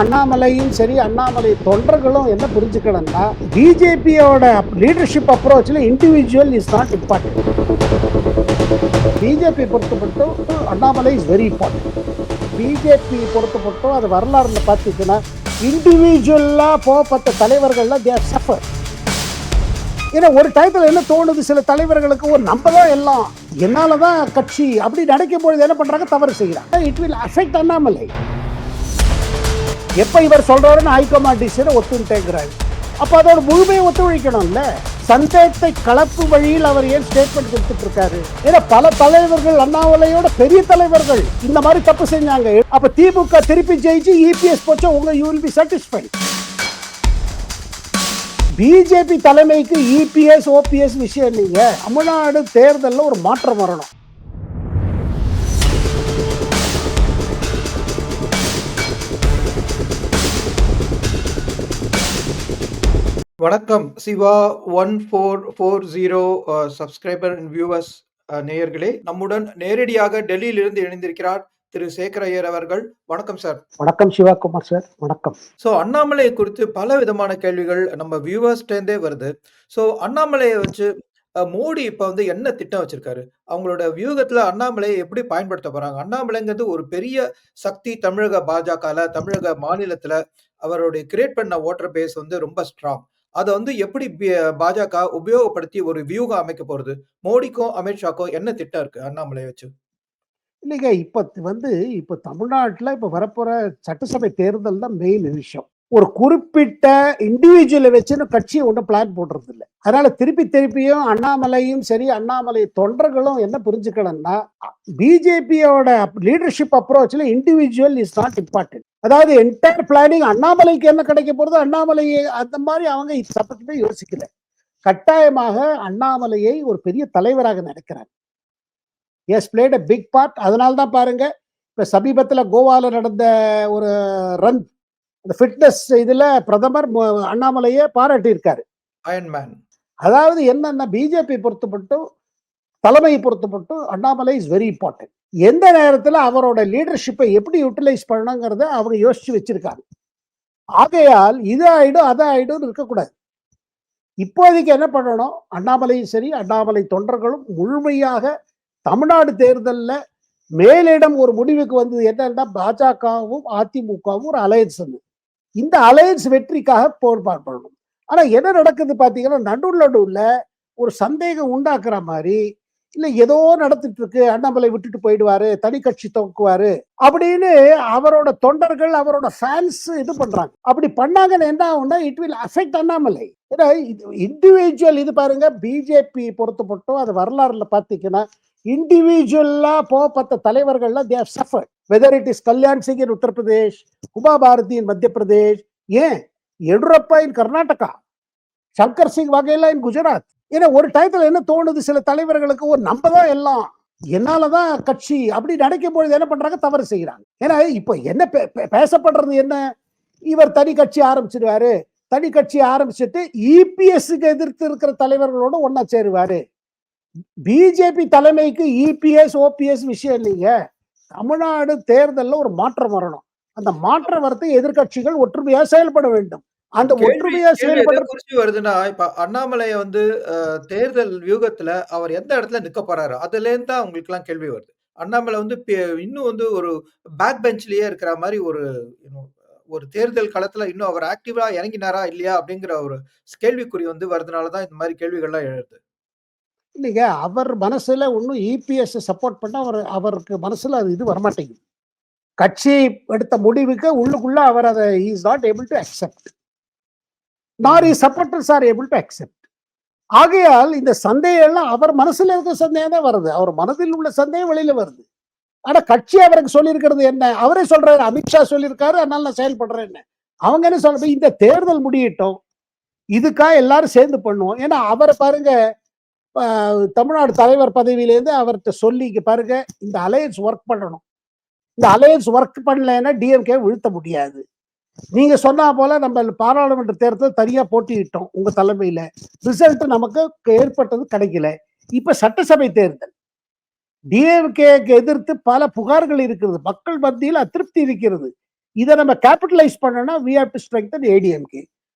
அண்ணாமலையும் சரி, அண்ணாமலை தொண்டர்களும் என்ன புரிஞ்சுக்கணும்னா, பிஜேபியோட லீடர்ஷிப் அப்ரோச்ல individual is not important. BJP பொறுத்தப்பட்டும் Annamalai is very important. BJP பொறுத்தப்பட்டும் அது வரலாறுல பார்த்தீங்கன்னா, இண்டிவிஜுவலா போகப்பட்ட தலைவர்கள்லாம் தே ஆர் சஃபர். ஏன்னா ஒரு டயத்தில் என்ன தோணுது, சில தலைவர்களுக்கு ஒரு நம்ம தான் எல்லாம், என்னால தான் கட்சி அப்படி நினைக்கும் பொழுது என்ன பண்றாங்க, தவறு செய்யறாங்க. It will affect Annamalai. எப்ப இவர் சொல்றாருன்னு ஹைகமாண்ட் டிசிஷனை ஒத்துழைக்கிறாரு. அப்ப அதோட முழுமையை ஒத்துழைக்கணும்ல. சந்தேகத்தை கலப்பு வழியில் அவர் ஏன் ஸ்டேட்மெண்ட் கொடுத்துட்டு இருக்காரு? ஏன்னா பல தலைவர்கள் அண்ணாமலையோட பெரிய தலைவர்கள் இந்த மாதிரி தப்பு செஞ்சாங்க. அப்ப திமுக திருப்பி ஜெயிச்சு இபிஎஸ் போச்சா உங்க you will be satisfied. BJP தலைமைக்கு இபிஎஸ் ஓபிஎஸ் விஷயம் இல்லைங்க. தமிழ்நாடு தேர்தலில் ஒரு மாற்றம் வரணும். வணக்கம் சிவா 1440 சப்ஸ்கிரைபர் அண்ட் வியூவர்ஸ் நேயர்களே, நம்முடன் நேரடியாக டெல்லியிலிருந்து இணைந்திருக்கிறார் திரு சேகர் ஐயர் அவர்கள். வணக்கம் சார். வணக்கம் சிவாகுமார் சார். வணக்கம். ஸோ அண்ணாமலை குறித்து பல விதமான கேள்விகள் நம்ம வியூவர்ஸ்டேருந்தே வருது. ஸோ அண்ணாமலையை வச்சு மோடி இப்ப வந்து என்ன திட்டம் வச்சிருக்காரு? அவங்களோட வியூகத்துல அண்ணாமலையை எப்படி பயன்படுத்த போறாங்க? அண்ணாமலைங்கிறது ஒரு பெரிய சக்தி தமிழக பாஜகல, தமிழக மாநிலத்துல அவருடைய கிரியேட் பண்ண ஓட்டர் பேஸ் வந்து ரொம்ப ஸ்ட்ராங். அத வந்து எப்படி பாஜக உபயோகப்படுத்தி ஒரு வியூகம் அமைக்க போறது? மோடிக்கும் அமித்ஷாக்கும் என்ன திட்டம் இருக்கு அண்ணாமலையை வச்சு? இல்லைங்க, இப்ப தமிழ்நாட்டில் இப்ப வரப்போற சட்டசபை தேர்தல் தான் மெயின் விஷயம். ஒரு குறிப்பிட்ட இண்டிவிஜுவலை வச்சுன்னு கட்சியை ஒன்றும் பிளான் போடுறது இல்லை. அதனால திருப்பியும் அண்ணாமலையும் சரி, அண்ணாமலை தொண்டர்களும் என்ன புரிஞ்சுக்கணும்னா, பிஜேபியோட லீடர்ஷிப் அப்ரோச்ல இண்டிவிஜுவல் இஸ் நாட் இம்பார்ட்டன்ட். அதாவது என்டையர் பிளானிங் அண்ணாமலைக்கு என்ன கிடைக்க போறது, அண்ணாமலையை அந்த மாதிரி அவங்க சப்போர்ட் யோசிக்கல. கட்டாயமாக அண்ணாமலையை ஒரு பெரிய தலைவராக நினைக்கிறாங்க. Has played a big part. அதனால தான் பாருங்க, இப்ப சமீபத்தில் கோவால நடந்த ஒரு ரன், அந்த ஃபிட்னஸ் இதுல பிரதமர் அண்ணாமலையை பாராட்டி இருக்காரு. அயன்மேன். அதாவது என்னன்னா, பிஜேபி பொறுத்தப்பட்டும் தலைமையை பொறுத்தப்பட்டும் அண்ணாமலை இஸ் வெரி இம்பார்ட்டன்ட். எந்த நேரத்தில் அவரோட லீடர்ஷிப்பை எப்படி யூட்டிலைஸ் பண்ணணுங்கிறத அவங்க யோசிச்சு வச்சிருக்காங்க. ஆகையால் இது ஆயிடும் அது ஆயிடும் இருக்கக்கூடாது. இப்போதைக்கு என்ன பண்ணணும், அண்ணாமலையும் சரி, அண்ணாமலை தொண்டர்களும் முழுமையாக தமிழ்நாடு தேர்தலில் மேலிடம் ஒரு முடிவுக்கு வந்தது என்னன்னா, பாஜகவும் அதிமுகவும் ஒரு அலையன்ஸ். இந்த அலையன்ஸ் வெற்றிக்காக போர்பாடு பண்ணணும். ஆனா என்ன நடக்குது பாத்தீங்கன்னா, நடுவுல ஒரு சந்தேகம் உண்டாக்குற மாதிரி, இல்ல ஏதோ நடந்துட்டு இருக்கு, அண்ணாமலை விட்டுட்டு போயிடுவாரு, தனி கட்சி துவக்குவாரு அப்படின்னு அவரோட தொண்டர்கள் அவரோட ஃபேன்ஸ் இது பண்றாங்க. அப்படி பண்ணாங்கன்னு என்ன ஆகும்னா, இட் வில் அஃபெக்ட் அண்ணாமலை. ஏன்னா இண்டிவிஜுவல் இது பாருங்க, பிஜேபி பொறுத்தப்பட்டும் அது வரலாறுல பாத்தீங்கன்னா, இண்டிவிஜுவலா போகப்பட்ட தலைவர்கள்லாம் they have suffered. Whether it is Kalyan Singh in Uttar Pradesh, Uma Bharti in Madhya Pradesh, ஏன் எடியூரப்பா இன் கர்நாடகா, சங்கர் சிங் வகேலா இன் குஜராத். ஏன்னா ஒரு டயத்துல என்ன தோணுது, சில தலைவர்களுக்கு ஒரு நம்ம தான் எல்லாம், என்னாலதான் கட்சி அப்படி நினைக்கும் பொழுது என்ன பண்றாங்க, தவறு செய்யறாங்க. ஏன்னா இப்ப என்ன பேசப்படுறது என்ன, இவர் தனி கட்சி ஆரம்பிச்சிருவாரு, தனி கட்சி ஆரம்பிச்சுட்டு இபிஎஸ்க்கு எதிர்த்து இருக்கிற தலைவர்களோட ஒன்னா சேருவாரு. பிஜேபி தலைமைக்கு இபிஎஸ் ஓபிஎஸ் விஷயம் இல்லைங்க. தமிழ்நாடு தேர்தலில் ஒரு மாற்றம் வரணும். அந்த மாற்றம் வரத்தை எதிர்கட்சிகள் ஒற்றுமையா செயல்பட வேண்டும். அந்த ஒற்றுமையா செயல்பட குறிச்சு வருதுன்னா, இப்ப அண்ணாமலையை வந்து தேர்தல் வியூகத்துல அவர் எந்த இடத்துல நிக்க போறாரு, அதுல இருந்து தான் உங்களுக்கு எல்லாம் கேள்வி வருது. அண்ணாமலை வந்து இன்னும் வந்து ஒரு பேக் பெஞ்ச்லயே இருக்கிற மாதிரி ஒரு தேர்தல் களத்துல இன்னும் அவர் ஆக்டிவா இறங்கினாரா இல்லையா அப்படிங்கிற ஒரு கேள்விக்குறி வந்து வருதுனாலதான் இந்த மாதிரி கேள்விகள்லாம் எழுது. இல்லைங்க, அவர் மனசுல ஒன்னும் இபிஎஸ் சப்போர்ட் பண்ண அவருக்கு மனசுல அது இது வரமாட்டேங்குது. கட்சி எடுத்த முடிவுக்கு உள்ளுக்குள்ள அவர் அதை is not able to accept, nor his supporters are able to accept. ஆகையால் இந்த சந்தேகம் எல்லாம் அவர் மனசுல இருக்க சந்தேகம் தான் வருது, அவர் மனதில் உள்ள சந்தேகம் வெளியில வருது. ஆனா கட்சி அவருக்கு சொல்லியிருக்கிறது என்ன, அவரே சொல்றாரு, அமித்ஷா சொல்லியிருக்காரு, அதனால நான் செயல்படுறேன்னு. அவங்க என்ன சொல்றது, இந்த தேர்தல் முடியட்டும், இதுக்காக எல்லாரும் சேர்ந்து பண்ணுவோம். ஏன்னா அவரை பாருங்க, தமிழ்நாடு தலைவர் பதவியிலேருந்து அவர்கிட்ட சொல்லி பாருங்க, இந்த அலையன்ஸ் ஒர்க் பண்ணணும், இந்த அலையன்ஸ் ஒர்க் பண்ணலைன்னா டிஎம்கே வீழ்த்த முடியாது. நீங்க சொன்னா போல நம்ம பாராளுமன்ற தேர்தல் தனியா போட்டியிட்டோம் உங்க தலைமையில, ரிசல்ட் நமக்கு ஏற்பட்டது கிடைக்கல. இப்ப சட்டசபை தேர்தல், டிஎம்கேக்கு எதிர்த்து பல புகார்கள் இருக்கிறது, மக்கள் மத்தியில் அதிருப்தி இருக்கிறது. இதை நம்ம கேபிட்டலைஸ் பண்ணனா we have to strengthen ADMK.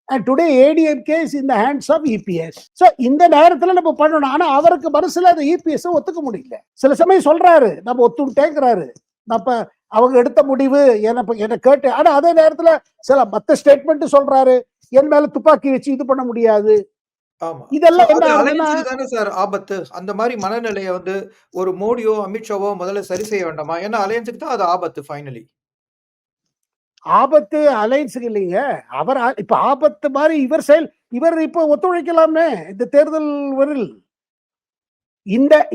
And today ADMK is in the hands of EPS. So இந்த நேரத்துல நம்ம பண்ணணும். ஆனா அவருக்கு மனசுல அந்த EPS ஒத்துக்க முடியல. சில சமயம் சொல்றாரு நம்ம ஒத்துட்டேங்கிறாரு. அப்ப அவங்க எடுத்த முடிவு என்ன கேட்டு, ஆனா அதே நேரத்துல சில மத்த ஸ்டேட்மெண்ட் சொல்றாரு, என் மேல துப்பாக்கி வச்சு இது பண்ண முடியாது. ஆமா. இதெல்லாம் என்ன அது ஆகுதுன்னா, அலையன்ஸ்க்கு தானே சார் ஆபத்து. அந்த மாரி மனநிலைய வந்து ஒரு மோடியோ, அமித்ஷாவோ முதல்ல சரி செய்ய வேண்டாமா? ஏன்னா அலையன்ஸ்க்கு தான் அது ஆபத்து ஃபைனலி. ஆபத்து அலைன்ஸுக்கு இல்லைங்க. அவர் இப்ப ஆபத்து மாதிரி இவர் இப்ப ஒத்துழைக்கலாமே இந்த தேர்தல் வரில்.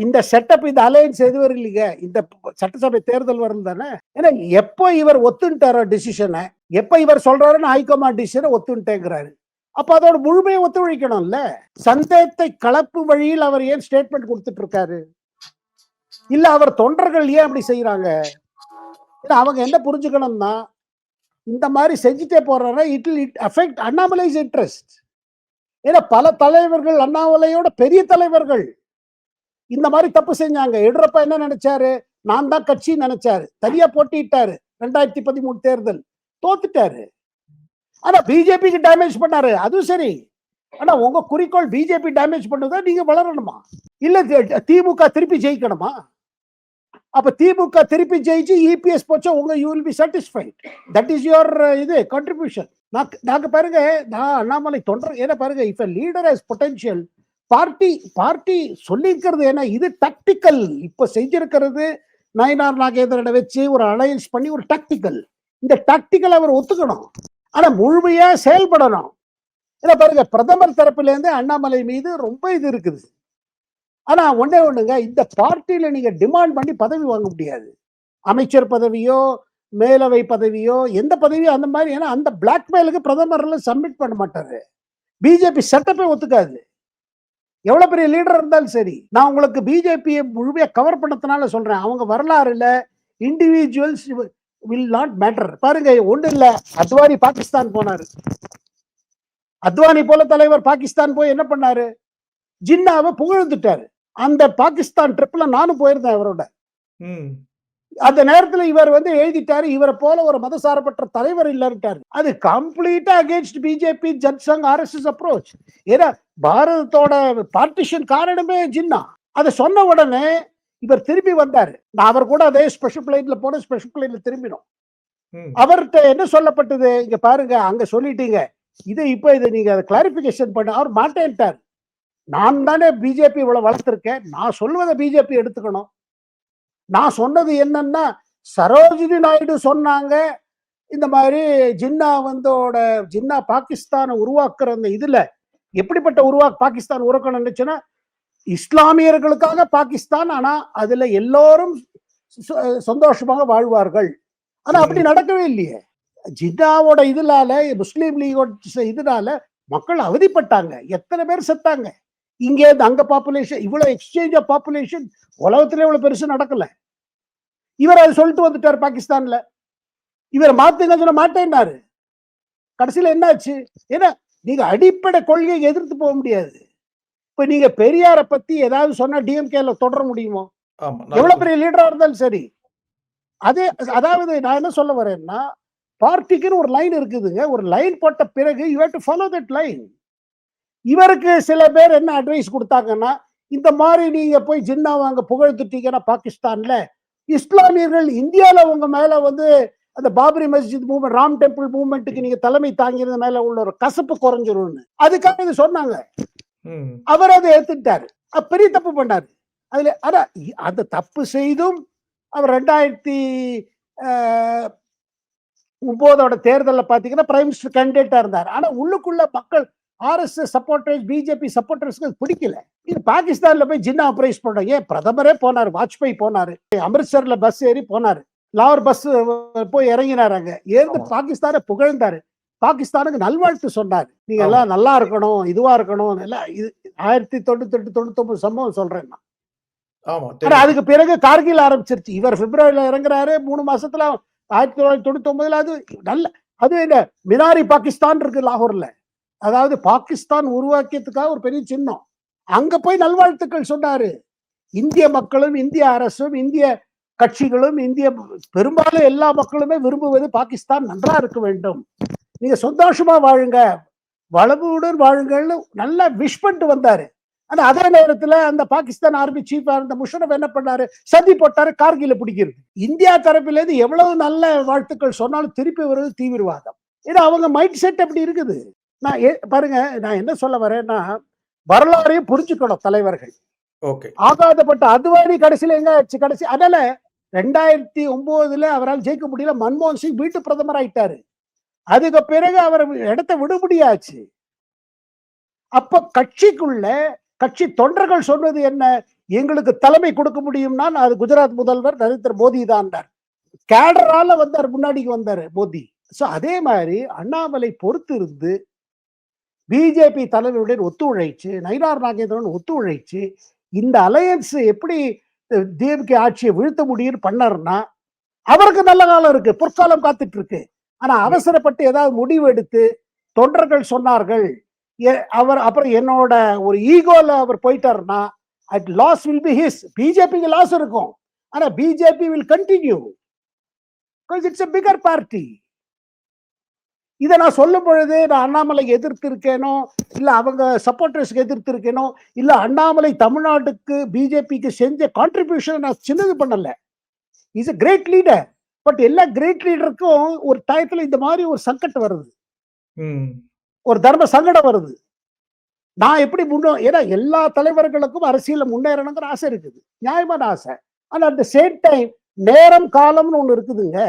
இந்த செட்டப், இந்த அலையன்ஸ் எது வரும் இல்லைங்க, இந்த சட்டசபை தேர்தல் வரும் தானே. ஏன்னா எப்போ இவர் ஒத்துட்டாரோ டிசிஷனை, எப்ப இவர் சொல்றாருன்னு ஹைகமாண்ட் டிசிஷனை ஒத்துட்டேங்கிறாரு. அப்ப அதோட முழுமையை ஒத்துழைக்கணும்ல. சந்தேகத்தை கலப்பு வழியில் அவர் ஏன் ஸ்டேட்மெண்ட் கொடுத்துட்டு இருக்காரு? இல்ல அவர் தொண்டர்கள் ஏன் அப்படி செய்யறாங்க? அவங்க என்ன புரிஞ்சுக்கணும்னா, இந்த மாதிரி செஞ்சுட்டே போறாங்க, இட் அஃபெக்ட் அண்ணாமலைஸ் இன்ட்ரெஸ்ட். ஏன்னா பல தலைவர்கள், அண்ணாமலையோட பெரிய தலைவர்கள் இந்த மாதிரி தப்பு செஞ்சாங்க. எடியூரப்பா என்ன நினைச்சாரு, நான் தான் கட்சி நினைச்சாரு, தனியா போட்டிட்டாரு. 2013 தேர்தல் தோத்துட்டாரு. ஆனா பிஜேபிக்கு டேமேஜ் பண்ணாரு, அதுவும் சரி. ஆனா உங்க குறிக்கோள் பிஜேபி டேமேஜ் பண்ணுதா, நீங்க வளரணுமா? இல்ல திமுக திருப்பி ஜெயிக்கணுமா? அப்ப திமுக திருப்பி ஜெயிச்சு இபிஎஸ் போச்சா உங்க you will be satisfied. That is your இது கான்ட்ரிபியூஷன். நாங்க பாருங்க, நான் அண்ணாமலை தொண்டர். ஏன்னா பாருங்க, if a leader has potential, party சொல்லியிருக்கிறது என்ன, இது டாக்டிக்கல். இப்ப செஞ்சிருக்கிறது நயினார் நாகேந்திரனை வச்சு ஒரு அலையன்ஸ் பண்ணி ஒரு டாக்டிக்கல். இந்த டாக்டிக்கல் அவர் ஒத்துக்கணும், ஆனா முழுமையா செயல்படணும். ஏன்னா பாருங்க, பிரதமர் தரப்புல இருந்து அண்ணாமலை மீது ரொம்ப இது இருக்குது. ஆனா ஒண்ணுங்க, இந்த பார்ட்டியில நீங்க டிமாண்ட் பண்ணி பதவி வாங்க முடியாது. அமைச்சர் பதவியோ, மேலவை பதவியோ, எந்த பதவியோ அந்த மாதிரி. ஏன்னா அந்த பிளாக்மெயிலுக்கு பிரதமர்ல சப்மிட் பண்ண மாட்டாரு. பிஜேபி செட்டப்பே ஒத்துக்காது, எவ்வளவு பெரிய லீடர் இருந்தாலும் சரி. நான் உங்களுக்கு பிஜேபியை முழுமையா கவர் பண்ணதுனால சொல்றேன், அவங்க வரலாறுல இண்டிவிஜுவல்ஸ் வில் நாட் மேட்டர். பாருங்க, ஒண்ணு இல்ல, அத்வானி பாகிஸ்தான் போனாரு. அத்வானி போல தலைவர் பாகிஸ்தான் போய் என்ன பண்ணாரு, ஜின்னாவை புகழ்ந்துட்டாரு. அந்த பாகிஸ்தான் ட்ரிப்ல நானும் போயிருந்தேன் அவரோட. அந்த நேரத்துல இவர் எழுதிட்டாரு, இவரை போல ஒரு மதசார்பற்ற தலைவர் இல்லைன்ட்டாரு. அது கம்ப்ளீட்டா against BJP, Jan Sangh, RSS approach. ஏன்னா பாரதத்தோட பார்ட்டிஷன் காரணமே ஜின்னா. அதை சொன்ன உடனே இவர் திரும்பி வந்தாரு. நான் அவர் கூட அதே ஸ்பெஷல் பிளைன்ல போன, ஸ்பெஷல் பிளைன்ல திரும்பினோம். அவர்கிட்ட என்ன சொல்லப்பட்டது, இங்க பாருங்க அங்க சொல்லிட்டீங்க, இதை நீங்க கிளாரிபிகேஷன் பண்ண. அவர் மாட்டேன்ட்டார். நான் தானே பிஜேபி இவ்வளவு வளர்த்திருக்கேன், நான் சொல்வதை பிஜேபி எடுத்துக்கணும். நான் சொன்னது என்னன்னா, சரோஜினி நாயுடு சொன்னாங்க இந்த மாதிரி ஜின்னா பாகிஸ்தானை உருவாக்குற அந்த இதுல எப்படிப்பட்ட பாகிஸ்தான் உருவாக்கணும் நினைச்சுன்னா, இஸ்லாமியர்களுக்காக பாகிஸ்தான், ஆனா அதுல எல்லோரும் சந்தோஷமாக வாழ்வார்கள். ஆனா அப்படி நடக்கவே இல்லையே. ஜின்னாவோட இதனால, முஸ்லீம் லீகோட இதனால மக்கள் அவதிப்பட்டாங்க, எத்தனை பேர் செத்தாங்க. இங்கே அங்க பாப்புலேஷன், இவ்வளவு எக்ஸ்சேஞ்ச் ஆஃப் பாப்புலேஷன் உலகத்திலே இவ்வளவு பெருசு நடக்கல. இவர் அதை சொல்லிட்டு வந்துட்டார் பாகிஸ்தான்ல. இவர் மாத்துங்க சொல்ல மாட்டேன்னாரு. கடைசியில என்னாச்சு, ஏன்னா நீங்க அடிப்படை கொள்கையை எதிர்த்து போக முடியாது. இப்ப நீங்க பெரியாரை பத்தி ஏதாவது சொன்னா டிஎம்கேல தொடர முடியுமோ? எவ்வளவு பெரிய லீடரா இருந்தாலும் சரி. அதாவது நான் என்ன சொல்ல வரேன்னா, பார்ட்டிக்குன்னு ஒரு லைன் இருக்குதுங்க. ஒரு லைன் போட்ட பிறகு you have to follow that line. இவருக்கு சில பேர் என்ன அட்வைஸ் கொடுத்தாங்கன்னா, இந்த மாதிரி நீங்க போய் ஜின்னாவை அங்க புகழ்ந்துட்டீங்கன்னா பாகிஸ்தான்ல, இஸ்லாமியர்கள் இந்தியால உங்க மேல அந்த பாபரி மஸ்ஜித் மூவ்மெண்ட், ராம் டெம்பிள் மூவ்மெண்ட்டுக்கு நீங்க தலைமை தாங்கிறது மேல உள்ள ஒரு கசப்பு குறைஞ்சிரும்னு அதுக்காக இது சொன்னாங்க. அவர் அதை எடுத்துட்டாரு, பெரிய தப்பு பண்ணாரு. அதுல ஆனா அந்த தப்பு செய்தும் அவர் 2009 தேர்தலில் பாத்தீங்கன்னா பிரைம் மினிஸ்டர் கேண்டிடேட்டா இருந்தார். ஆனா உள்ளுக்குள்ள மக்கள், ஆர்எஸ்எஸ் சப்போர்டர்ஸ், பிஜேபி சப்போர்டர்ஸ்க்கு பிடிக்கல. இது பாகிஸ்தான்ல போய் ஜின்னா அப்ரைஸ் பண்றாங்க. ஏன் பிரதமரே போனாரு, வாஜ்பாய் போனாரு, அமிர்த்சர்ல பஸ் ஏறி போனாரு, லாகூர் பஸ் போய் இறங்கினாராங்க. ஏந்து பாகிஸ்தானை புகழ்ந்தாரு, பாகிஸ்தானுக்கு நல்வாழ்த்து சொன்னார். நீங்க எல்லாம் நல்லா இருக்கணும், இதுவா இருக்கணும். 1998-99 சம்பவம் சொல்றேன் நான். அதுக்கு பிறகு கார்கில் ஆரம்பிச்சிருச்சு. இவர் பிப்ரவரியில இறங்குறாரு, 3 மாசத்துல 1999 அது நல்ல, அது என்ன மினாரி பாகிஸ்தான் இருக்கு லாகூர்ல, அதாவது பாகிஸ்தான் உருவாக்கியதுக்காக ஒரு பெரிய சின்னம். அங்க போய் நல்வாழ்த்துக்கள் சொன்னாரு. இந்திய மக்களும், இந்திய அரசும், இந்திய கட்சிகளும் இந்திய பெரும்பாலும் எல்லா மக்களுமே விரும்புவது பாகிஸ்தான் நன்றா இருக்க வேண்டும், நீங்க சந்தோஷமா வாழுங்க, வளமுடன் வாழுங்கள்னு நல்லா விஷ் பண்ணிட்டு வந்தாரு. ஆனா அதே நேரத்துல அந்த பாகிஸ்தான் ஆர்மி சீஃபா இருந்த முஷரப் என்ன பண்ணாரு, சதி போட்டாரு கார்கில பிடிக்கிறது. இந்தியா தரப்பில இருந்து எவ்வளவு நல்ல வாழ்த்துக்கள் சொன்னாலும் திருப்பி வருவது தீவிரவாதம். ஏன்னா அவங்க மைண்ட் செட் அப்படி இருக்குது. பாருங்க, நான் என்ன சொல்ல வரேன்னா, வரலாறையும் புரிஞ்சுக்கணும் தலைவர்கள். ஓகே. ஆகாதப்பட்ட அத்வானி கடைசியில எங்க ஆச்சு கடைசி. அதனால 2009 அவரால் ஜெயிக்க முடியல. மன்மோகன் சிங் வீட்டு பிரதமர் ஆயிட்டாரு. அதுக்கு பிறகு அவர் இடத்தை விடுபடியாச்சு. அப்ப கட்சிக்குள்ள கட்சி தொண்டர்கள் சொன்னது என்ன, எங்களுக்கு தலைமை கொடுக்க முடியும்னா அது குஜராத் முதல்வர் நரேந்திர மோடி தான். கேடரால வந்தார், முன்னாடிக்கு வந்தாரு மோடி. சோ அதே மாதிரி அண்ணாமலை பொறுத்து இருந்து பிஜேபி தலைவருடன் ஒத்துழைச்சு, நயினார் நாகேந்திரன் ஒத்துழைச்சு, இந்த அலையன்ஸ் எப்படி டிஎம்கே ஆட்சியை வீழ்த்த முடியும்னு பண்ணாருன்னா அவருக்கு நல்ல காலம் இருக்கு, பொற்காலம் காத்துட்டு இருக்கு. ஆனா அவசரப்பட்டு ஏதாவது முடிவு எடுத்து தொண்டர்கள் சொன்னார்கள், அவர் அப்புறம் என்னோட ஒரு ஈகோல அவர் போயிட்டாருன்னா at loss will be his. பிஜேபிக்கு லாஸ் இருக்கும், ஆனா BJP will continue because it's a bigger party. இதை நான் சொல்லும் பொழுது நான் அண்ணாமலை எதிர்த்து இருக்கேனோ, இல்ல அவங்க சப்போர்டர்ஸ்க்கு எதிர்த்து இருக்கேனோ, இல்ல அண்ணாமலை தமிழ்நாட்டுக்கு பிஜேபிக்கு செஞ்ச கான்ட்ரிபியூஷன் நான் சின்னது பண்ணல. Is a great leader. But எல்லா கிரேட் லீடருக்கும் ஒரு டயத்துல இந்த மாதிரி ஒரு சங்கடம் வருது, ஒரு தர்ம சங்கடம் வருது. நான் எப்படி ஏன்னா எல்லா தலைவர்களுக்கும் அரசியல முன்னேறணுங்கிற ஆசை இருக்குது, நியாயமான ஆசை. ஆனா அட் த சேம் டைம் நேரம் காலம்னு ஒண்ணு இருக்குதுங்க.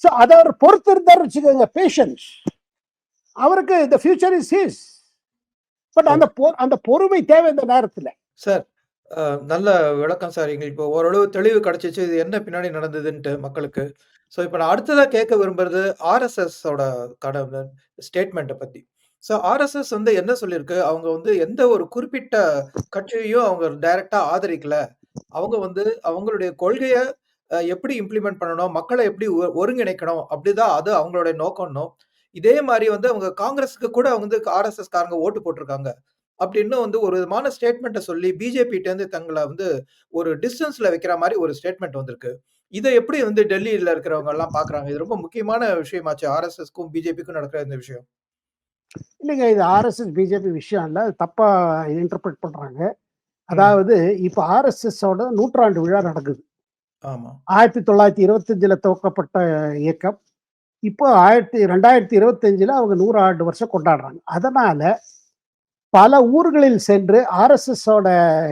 சோ அதை அவர் பொறுத்து இருந்தாரு வச்சுக்கோங்க, பேஷன்ஸ். அவருக்கு the future is his. But அந்த பொறுமை தேவை இந்த நேரத்துல. சார், நல்ல விளக்கம் சார். எங்களுக்கு இப்போ ஓரளவு தெளிவு கிடைச்சிச்சு. இது என்ன பின்னாடி நடந்ததுன்ட்டு மக்களுக்கு. ஸோ இப்ப நான் அடுத்ததா கேட்க விரும்புறது ஆர்எஸ்எஸ் ஓட ஸ்டேட்மெண்ட்ட பத்தி. ஸோ ஆர்எஸ்எஸ் வந்து என்ன சொல்லியிருக்கு, அவங்க வந்து எந்த ஒரு குறிப்பிட்ட கட்சியையும் அவங்க டைரக்ட்டா ஆதரிக்கல. அவங்க வந்து அவங்களுடைய கொள்கைய எப்படி இம்ப்ளிமெண்ட் பண்ணணும், மக்கள எப்படி ஒருங்கிணைக்கணும், அப்படிதான் அது அவங்களுடைய நோக்கம்ன்னும். இதே மாரி வந்து அவங்க காங்கிரஸ்க்கு கூட வந்து ஆர்எஸ்எஸ் காரங்க ஓட்டு போட்டுருக்காங்க. அப்படின்னு வந்து ஒரு விதமான ஸ்டேட்மெண்ட்ட சொல்லி பிஜேபிட்டேருந்து தங்கள வந்து ஒரு டிஸ்டன்ஸ்ல வைக்கிற மாரி ஒரு ஸ்டேட்மெண்ட் வந்திருக்கு. இத எப்படி வந்து டெல்லில இருக்கிறவங்க எல்லாம் பார்க்குறாங்க? இது ரொம்ப முக்கியமான விஷயமாச்சே. ஆர்எஸ்எஸ்க்கும் பிஜேபிக்கும் நடக்கிற இந்த விஷயம். இல்லைங்க, இது ஆர்எஸ்எஸ் பிஜேபி விஷயம் இல்ல, தப்பா இன்டர்பிரட் பண்றாங்க. அதாவது இப்ப ஆர்எஸ்எஸோட 100ஆண்டு விழா நடக்குது. ஆமா. 1925ல துவக்கப்பட்ட இயக்கம் இப்போ 2025ல அவங்க 100 வருஷம் கொண்டாடுறாங்க. அதனால பல ஊர்களில் சென்று ஆர்எஸ்எஸோட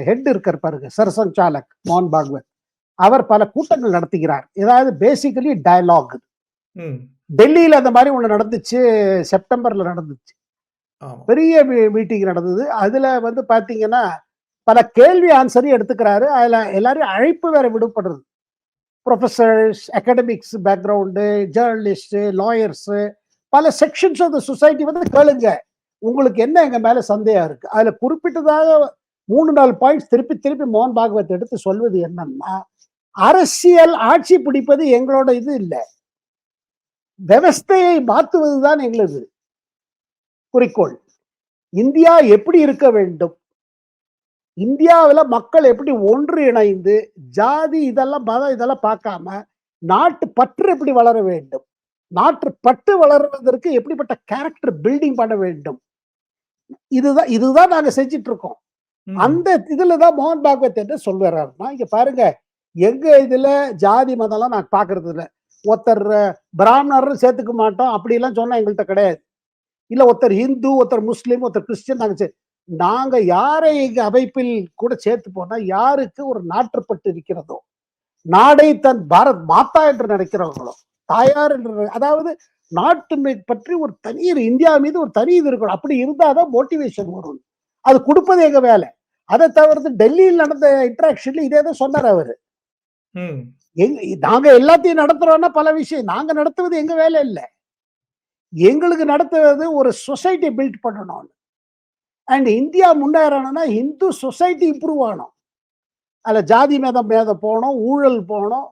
ஹெட் இருக்கார் பாருங்க, சரசங் சாலக் மோகன் பாகவத், அவர் பல கூட்டங்கள் நடத்துகிறார். ஏதாவது பேசிக்கலி டயலாக். டெல்லியில அந்த மாதிரி ஒண்ணு நடந்துச்சு, செப்டம்பர்ல நடந்துச்சு, பெரிய மீட்டிங் நடந்தது. அதுல வந்து பாத்தீங்கன்னா பல கேள்வி ஆன்சரையும் எடுத்துக்கிறாரு. அதுல எல்லாரையும் அழைப்பு வேற விடுபடுறது. Professors, academics background, journalist, lawyers, பல செக்ஷன்ஸ் ஆஃப் த சொசைட்டி வந்து கேளுங்க, உங்களுக்கு என்ன எங்க மேல சந்தேகம் இருக்கு. அதுல குறிப்பிட்டதாக 3-4 பாயிண்ட்ஸ் திருப்பி திருப்பி மோகன் பாகவத் எடுத்து சொல்வது என்னன்னா, அரசியல் ஆட்சி பிடிப்பது எங்களோட இது இல்ல, விவஸ்தையை மாற்றுவதுதான் எங்களது குறிக்கோள். இந்தியா எப்படி இருக்க வேண்டும், இந்தியாவில் மக்கள் எப்படி ஒன்று இணைந்து ஜாதி இதெல்லாம் மதம் இதெல்லாம் பார்க்காம நாட்டு பற்று எப்படி வளர வேண்டும், நாட்டு பற்று வளர்வதற்கு எப்படிப்பட்ட கேரக்டர் பில்டிங் பண்ண வேண்டும், இதுதான் நாங்க செஞ்சிட்டு இருக்கோம். அந்த இதுலதான் மோகன் பாகவத் என்ன சொல்றாருன்னா, இங்க பாருங்க, எங்க இதுல ஜாதி மதம்லாம் நான் பாக்குறது இல்லை. ஒருத்தர் பிராமணர் சேர்த்துக்க மாட்டோம் அப்படி எல்லாம் சொன்னா எங்கள்கிட்ட கிடையாது. இல்ல ஒருத்தர் இந்து, ஒருத்தர் முஸ்லீம், ஒருத்தர் கிறிஸ்டியன், நாங்க யாரை எங்க அமைப்பில் கூட சேர்த்து போனா யாருக்கு ஒரு நாட்டுப்பட்டு இருக்கிறதோ, நாடை தன் பாரத் மாதா என்று நினைக்கிறவங்களோ, தாயார் என்று, அதாவது நாட்டு பற்றி ஒரு தனி இந்தியா மீது ஒரு தனி இது இருக்கணும். அப்படி இருந்தாதான் மோட்டிவேஷன் வரும். அது கொடுப்பது எங்க வேலை. அதை தவிர்த்து டெல்லியில் நடந்த இன்டராக்ஷன்ல இதே தான் சொன்னார் அவரு. நாங்க எல்லாத்தையும் நடத்துறோம்னா பல விஷயம் நாங்க நடத்துவது எங்க வேலை இல்லை. எங்களுக்கு நடத்துவது ஒரு சொசைட்டி பில்ட் பண்ணணும். அண்ட் இந்தியா முன்னேறணும்னா இந்து சொசைட்டி இம்ப்ரூவ் ஆகணும். அதுல ஜாதி மேதம் போகணும், ஊழல் போகணும்,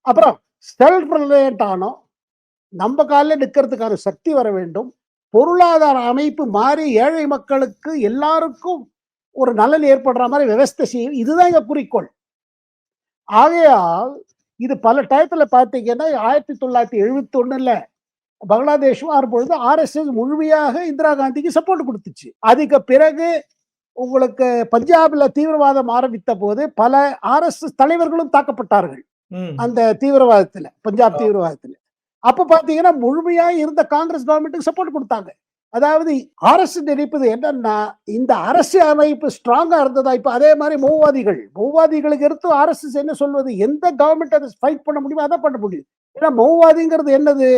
அப்புறம் செல்ஃப் ரிலையன்ட் ஆகணும், நம்ம காலில் நிற்கிறதுக்கான சக்தி வர வேண்டும், பொருளாதார அமைப்பு மாறி ஏழை மக்களுக்கு எல்லாருக்கும் ஒரு நலன் ஏற்படுற மாதிரி விவஸ்தை செய்யும். இதுதான் எங்க குறிக்கோள். ஆகையால் இது பல டயத்துல பார்த்தீங்கன்னா 1971ல பங்களாதேஷ் வரும்பொழுது ஆர்எஸ்எஸ் முழுமையாக இந்திரா காந்திக்கு சப்போர்ட் கொடுத்துச்சு. அதுக்கு பிறகு உங்களுக்கு பஞ்சாப்ல தீவிரவாதம் ஆரம்பித்த போது பல ஆர்எஸ்எஸ் தலைவர்களும் தாக்கப்பட்டார்கள் ம். அந்த தீவிரவாதத்துல, பஞ்சாப் தீவிரவாதத்துல. அப்ப பாத்தீங்கன்னா முழுமையா இருந்த காங்கிரஸ் கவர்மெண்ட்டுக்கு சப்போர்ட் கொடுத்தாங்க. அதாவது அரசு நினைப்பது என்னன்னா, இந்த அரசு அமைப்பு ஸ்ட்ராங்கா இருந்ததா, இப்ப அதே மாதிரி மௌவாதிகளுக்கு எடுத்து ஆர்எஸ்எஸ் என்ன சொல்வது, எந்த கவர்மெண்ட் அதை ஃபைட் பண்ண முடியுமோ அதை பண்ண முடியும். ஏன்னா மௌவாதிங்கிறது என்னது,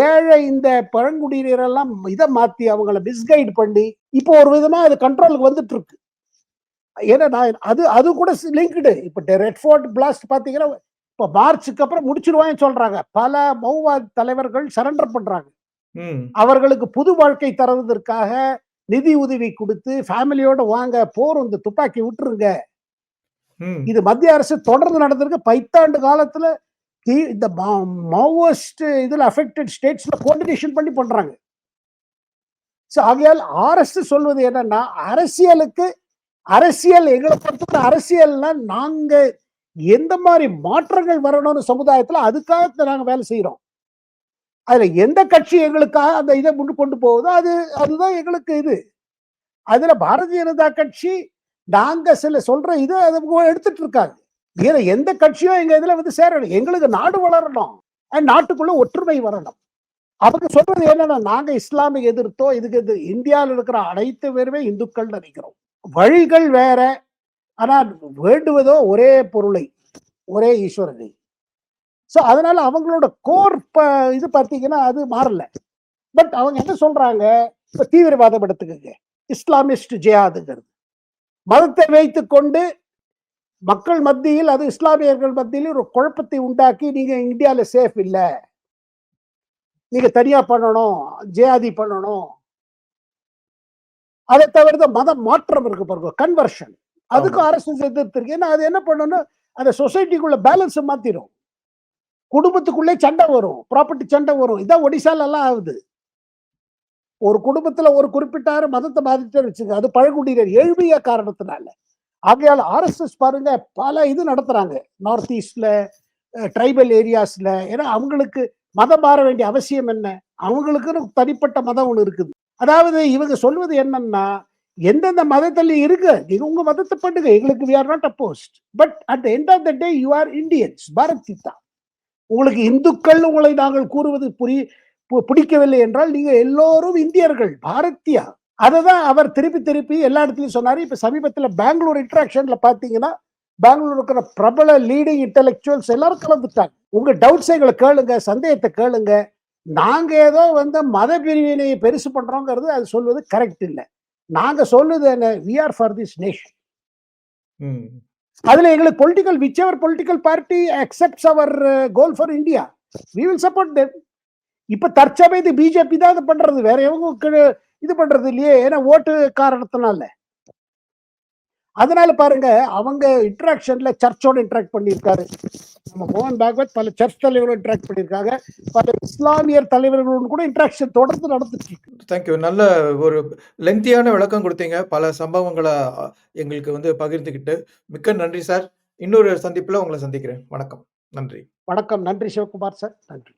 ஏழை இந்த பழங்குடியினர் எல்லாம் இதை மாத்தி அவங்கள மிஸ்கைட் பண்ணி இப்போ ஒரு விதமா அது கண்ட்ரோலுக்கு வந்துட்டு இருக்கு. ஏன்னா நான் அது அது கூட லிங்க்டு. இப்ப ரெட் ஃபோர்ட் பிளாஸ்ட் பாத்தீங்கன்னா இப்ப மார்ச்சுக்கு அப்புறம் முடிச்சிருவான்னு சொல்றாங்க. பல மௌவாதி தலைவர்கள் சரண்டர் பண்றாங்க. ம். அவர்களுக்கு புது வாழ்க்கை தருவதற்காக நிதி உதவி கொடுத்து ஃபேமிலியோட வாங்க போரும், இந்த துப்பாக்கி விட்டுருங்க. ம். இது மத்திய அரசு தொடர்ந்து நடந்திருக்கு. 10 காலத்துல இந்த மாவோயிஸ்ட் இதுல அஃபெக்டட் ஸ்டேட்ஸ்ல கோஆர்டினேஷன் பண்ணி பண்றாங்க. ஆகையால் ஆர்எஸ் சொல்வது என்னன்னா, அரசியல் எங்களை பொறுத்தவரை அரசியல்னா நாங்க எந்த மாதிரி மாற்றங்கள் வரணும்னு சமுதாயத்துல அதுக்காக நாங்க வேலை செய்யறோம். அதுல எந்த கட்சி எங்களுக்காக அந்த இதை முன்னு கொண்டு போகுதோ அதுதான் எங்களுக்கு இது. அதுல பாரதிய ஜனதா கட்சி நாங்க சில சொல்ற இது அதை எடுத்துட்டு இருக்காங்க. வேற எந்த கட்சியும் எங்க இதுல வந்து சேரணும். எங்களுக்கு நாடு வளரணும், நாட்டுக்குள்ள ஒற்றுமை வரணும். அவங்க சொல்றது என்னன்னா, நாங்க இஸ்லாமை எதிர்த்தோ இதுக்கு இந்தியாவில் இருக்கிற அனைத்து பேருமே இந்துக்கள் நினைக்கிறோம். வழிகள் வேற, ஆனால் வேண்டுவதோ ஒரே பொருளை, ஒரே ஈஸ்வரனை. அதனால அவங்களோட கோர் இது பார்த்தீங்கன்னா அது மாறல. பட் அவங்க என்ன சொல்றாங்க, இப்ப தீவிரவாதம் எடுத்துக்கங்க, இஸ்லாமிஸ்ட் ஜிஹாதுங்கிறது மதத்தை வைத்துக் கொண்டு மக்கள் மத்தியில், அது இஸ்லாமியர்கள் மத்தியில் ஒரு குழப்பத்தை உண்டாக்கி நீங்க இந்தியாவில் சேஃப் இல்ல, நீங்க தனியா பண்ணணும், ஜிஹாதி பண்ணணும். அதை தவிர்த்து மத மாற்றம் இருக்கு பாருங்க, கன்வர்ஷன், அதுக்கு அரசு எதிர்த்து இருக்கு. ஏன்னா அது என்ன பண்ணணும், அந்த சொசைட்டிக்குள்ள பேலன்ஸ் மாத்திரும். குடும்பத்துக்குள்ளே சண்டை வரும், ப்ராப்பர்ட்டி சண்டை வரும். இதான் ஒடிசால எல்லாம் ஆகுது. ஒரு குடும்பத்துல ஒரு குறிப்பிட்ட மதத்தை பாதிச்சு வச்சுங்க, அது பழங்குடியினர் எழுப்பிய காரணத்தினால. ஆகையால் ஆர்எஸ்எஸ் பாருங்க பல இது நடத்துறாங்க நார்த் ஈஸ்ட்ல, ட்ரைபல் ஏரியாஸ்ல. ஏன்னா அவங்களுக்கு மதம் மாற வேண்டிய அவசியம் என்ன, அவங்களுக்குன்னு தனிப்பட்ட மதம் ஒண்ணு இருக்குது. அதாவது இவங்க சொல்வது என்னன்னா, எந்தெந்த மதத்துல இருக்கு நீங்க உங்க மதத்தை பண்ணுங்க, எங்களுக்கு we are not opposed, but at the end of the day you are Indians. பாரதிதா, உங்களுக்கு இந்துக்கள் உங்களை நாங்கள் கூறுவது பிடிக்கவில்லை என்றால் நீங்க எல்லோரும் இந்தியர்கள், பாரதியா. அததான் அவர் திருப்பி திருப்பி எல்லா இடத்துலயும் சொன்னாரு. இப்ப சமீபத்துல பெங்களூர் இன்டராக்ஷன்ல பாத்தீங்கன்னா, பெங்களூர் இருக்கிற பிரபல லீடிங் இன்டெலெக்சுவல்ஸ் எல்லாரும் கலந்துட்டாங்க. உங்க டவுட்ஸ் எங்களை கேளுங்க, சந்தேகத்தை கேளுங்க. நாங்க ஏதோ வந்து மத பிரிவினையை பெருசு பண்றோங்கிறது அது சொல்வது கரெக்ட் இல்லை. நாங்க சொல்லுது என்ன, we are for this nation. அதுல எங்களுக்கு political, whichever political party accepts our goal for India, we will support them. இப்ப தற்சமயத்து பிஜேபி தான் இது பண்றது, வேற எவங்க இது பண்றது இல்லையே. ஏன்னா ஓட்டு காரணத்தினால. அதனால பாருங்க, அவங்க இன்டராக்ஷன்ல சர்ச்சோட இன்டராக்ட் பண்ணியிருக்காரு. நம்ம மோகன் பாகவத் பல சர்ச் தலைவரோட இன்டராக்ட் பண்ணியிருக்காங்க, பல இஸ்லாமியர் தலைவர்களோடு கூட இன்டராக்ஷன் தொடர்ந்து நடந்துட்டு இருக்கு. தேங்க்யூ. நல்ல ஒரு லெங்தியான விளக்கம் கொடுத்தீங்க. பல சம்பவங்களை எங்களுக்கு வந்து பகிர்ந்துக்கிட்டு மிக்க நன்றி சார். இன்னொரு சந்திப்புல உங்களை சந்திக்கிறேன். வணக்கம். நன்றி. வணக்கம். நன்றி சிவகுமார் சார். நன்றி.